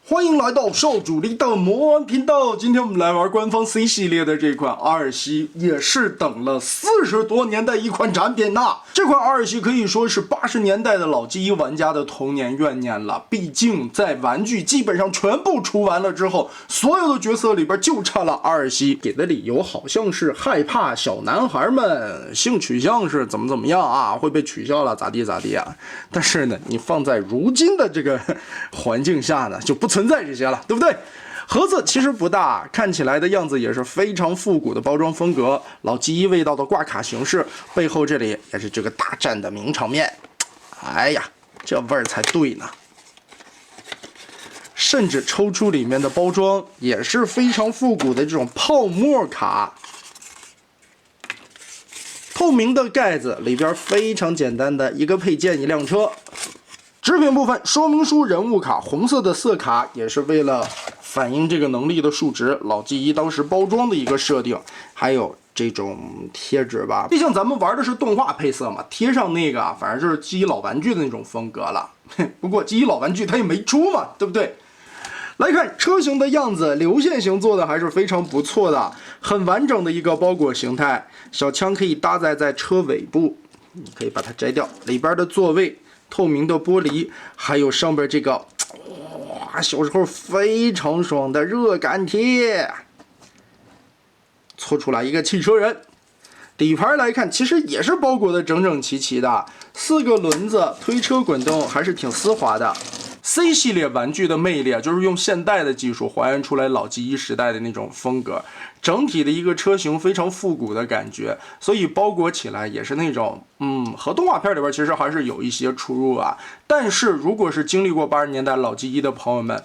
欢迎来到少主力的魔玩频道。今天我们来玩官方 C 系列的这款阿尔西，也是等了40多年的一款产品呐。这款阿尔西可以说是80年代的老机一玩家的童年怨念了。毕竟在玩具基本上全部出完了之后，所有的角色里边就差了阿尔西。给的理由好像是害怕小男孩们性取向是怎么样啊，会被取笑了咋地啊。但是呢，你放在如今的这个环境下呢，就不存在这些了，对不对？盒子其实不大，看起来的样子也是非常复古的包装风格，老机一味道的挂卡形式，背后这里也是这个大战的名场面。哎呀，这味儿才对呢！甚至抽出里面的包装也是非常复古的这种泡沫卡，透明的盖子里边非常简单的一个配件，一辆车。纸品部分，说明书、人物卡，红色的色卡也是为了反映这个能力的数值，老记忆当时包装的一个设定，还有这种贴纸吧，毕竟咱们玩的是动画配色嘛，贴上那个反正就是记忆老玩具的那种风格了。不过记忆老玩具它也没出嘛，对不对？来看车型的样子，流线型做的还是非常不错的，很完整的一个包裹形态。小枪可以搭载在车尾部，你可以把它摘掉，里边的座位。透明的玻璃，还有上边这个，哇，小时候非常爽的热感贴，搓出来一个汽车人。底盘来看，其实也是包裹的整整齐齐的，4个轮子，推车滚动还是挺丝滑的。C 系列玩具的魅力就是用现代的技术还原出来老记忆时代的那种风格，整体的一个车型非常复古的感觉，所以包裹起来也是那种和动画片里边其实还是有一些出入啊。但是如果是经历过80年代老记忆的朋友们，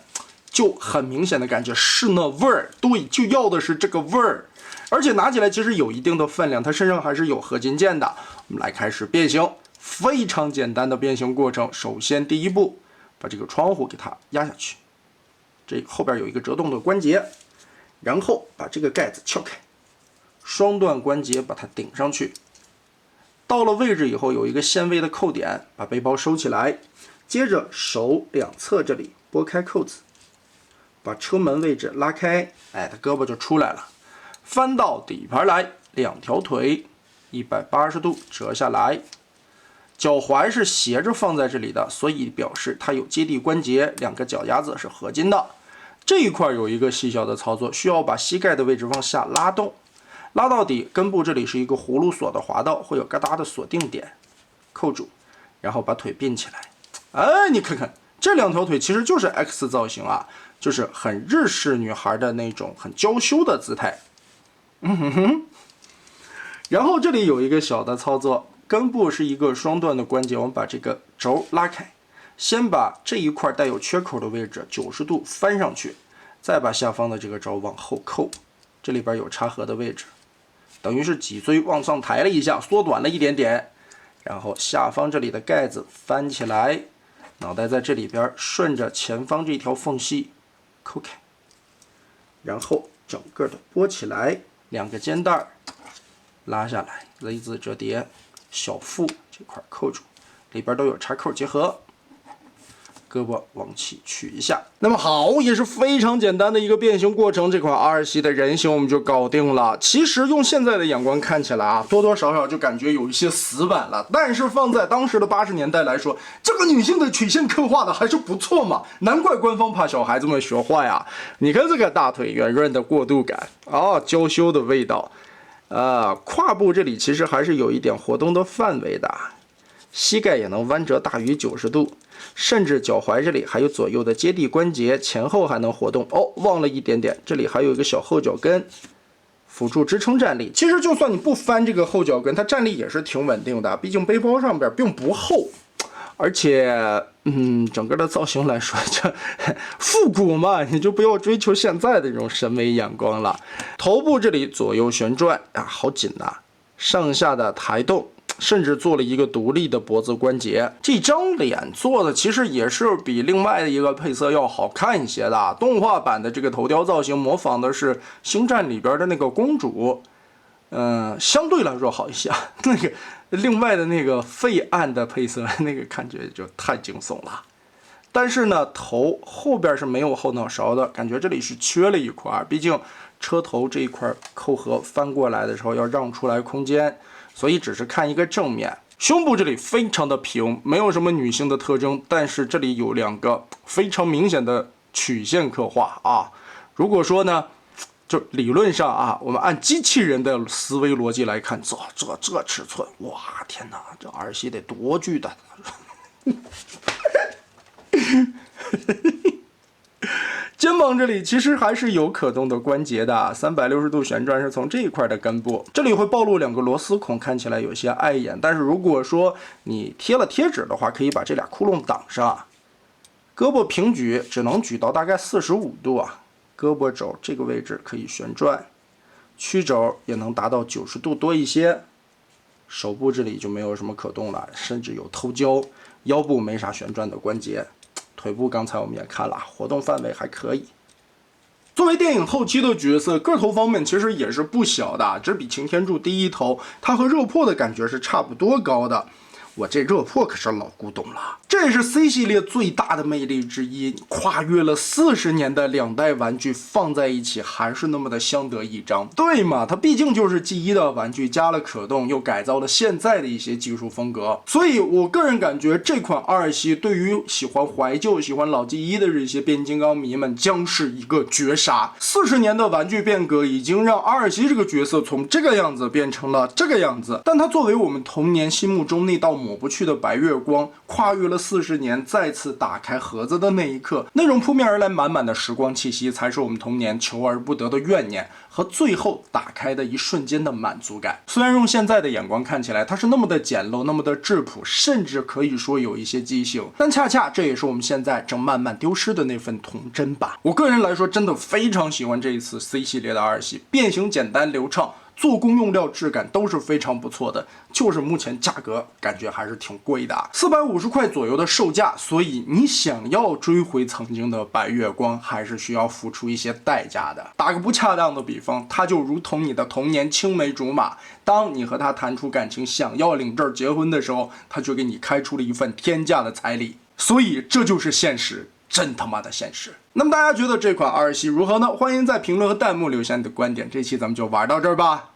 就很明显的感觉是那味儿，对，就要的是这个味儿，而且拿起来其实有一定的分量，它身上还是有合金件的。我们来开始变形，非常简单的变形过程。首先第一步，把这个窗户给它压下去，这后边有一个折动的关节，然后把这个盖子撬开，双段关节把它顶上去，到了位置以后有一个纤维的扣点，把背包收起来，接着手两侧这里拨开扣子，把车门位置拉开，它胳膊就出来了，翻到底盘来，2条腿180度折下来。脚踝是斜着放在这里的，所以表示它有接地关节，2个脚丫子是合金的。这一块有一个细小的操作，需要把膝盖的位置往下拉动，拉到底，根部这里是一个葫芦锁的滑道，会有嘎哒的锁定点，扣住，然后把腿并起来。你看看这2条腿其实就是 X 造型啊，就是很日式女孩的那种很娇羞的姿态。然后这里有一个小的操作。根部是一个双段的关节，我们把这个轴拉开，先把这一块带有缺口的位置90度翻上去，再把下方的这个轴往后扣，这里边有插合的位置，等于是脊椎往上抬了一下，缩短了一点点，然后下方这里的盖子翻起来，脑袋在这里边顺着前方这条缝隙扣开，然后整个的拨起来，2个肩带拉下来，Z 字折叠。小腹这块扣住，里边都有插扣结合，胳膊往起取一下。那么好，也是非常简单的一个变形过程，这款阿尔西的人形我们就搞定了。其实用现在的眼光看起来啊，多多少少就感觉有一些死板了，但是放在当时的80年代来说，这个女性的曲线刻画的还是不错嘛，难怪官方怕小孩子们学坏啊。你看这个大腿圆润的过渡感娇羞的味道。胯部这里其实还是有一点活动的范围的，膝盖也能弯折大于90度，甚至脚踝这里还有左右的接地关节，前后还能活动。忘了一点点，这里还有一个小后脚跟，辅助支撑站立。其实就算你不翻这个后脚跟，它站立也是挺稳定的，毕竟背包上边并不厚。而且，整个的造型来说，这复古嘛，你就不要追求现在的这种审美眼光了。头部这里左右旋转好紧呐，上下的抬动，甚至做了一个独立的脖子关节。这张脸做的其实也是比另外的一个配色要好看一些的。动画版的这个头雕造型模仿的是星战里边的那个公主。相对来说好一些，那个另外的那个废暗的配色，那个感觉就太惊悚了。但是呢，头后边是没有后脑勺的，感觉这里是缺了一块，毕竟车头这一块扣合翻过来的时候要让出来空间，所以只是看一个正面。胸部这里非常的平，没有什么女性的特征，但是这里有两个非常明显的曲线刻画啊。如果说呢，就理论上啊，我们按机器人的思维逻辑来看，这尺寸，哇，天哪，这儿媳得多巨大！肩膀这里其实还是有可动的关节的，360度旋转是从这一块的根部，这里会暴露两个螺丝孔，看起来有些碍眼。但是如果说你贴了贴纸的话，可以把这俩窟窿挡上。胳膊平举只能举到大概45度啊，胳膊肘这个位置可以旋转，曲肘也能达到90度多一些。手部这里就没有什么可动了，甚至有偷胶。腰部没啥旋转的关节。腿部刚才我们也看了，活动范围还可以。作为电影后期的角色，个头方面其实也是不小的，只比擎天柱第一头，他和热破的感觉是差不多高的。我这热破可是老古董了，这也是 C 系列最大的魅力之一，跨越了40年的两代玩具放在一起还是那么的相得益彰。对嘛，它毕竟就是 G1 的玩具，加了可动，又改造了现在的一些技术风格，所以我个人感觉这款2系对于喜欢怀旧、喜欢老 G1 的这些变形金刚迷们将是一个绝杀。40年的玩具变革已经让2系这个角色从这个样子变成了这个样子，但它作为我们童年心目中那道抹不去的白月光，跨越了40年，再次打开盒子的那一刻，那种扑面而来满满的时光气息，才是我们童年求而不得的怨念和最后打开的一瞬间的满足感。虽然用现在的眼光看起来，它是那么的简陋，那么的质朴，甚至可以说有一些畸形，但恰恰这也是我们现在正慢慢丢失的那份童真吧。我个人来说，真的非常喜欢这一次 C 系列的2系，变形简单流畅。做工用料质感都是非常不错的，就是目前价格感觉还是挺贵的，450块左右的售价，所以你想要追回曾经的白月光，还是需要付出一些代价的。打个不恰当的比方，它就如同你的童年青梅竹马，当你和他谈出感情，想要领证结婚的时候，他就给你开出了一份天价的彩礼，所以这就是现实。真他妈的现实。那么大家觉得这款2系如何呢？欢迎在评论和弹幕留下你的观点。这期咱们就玩到这儿吧。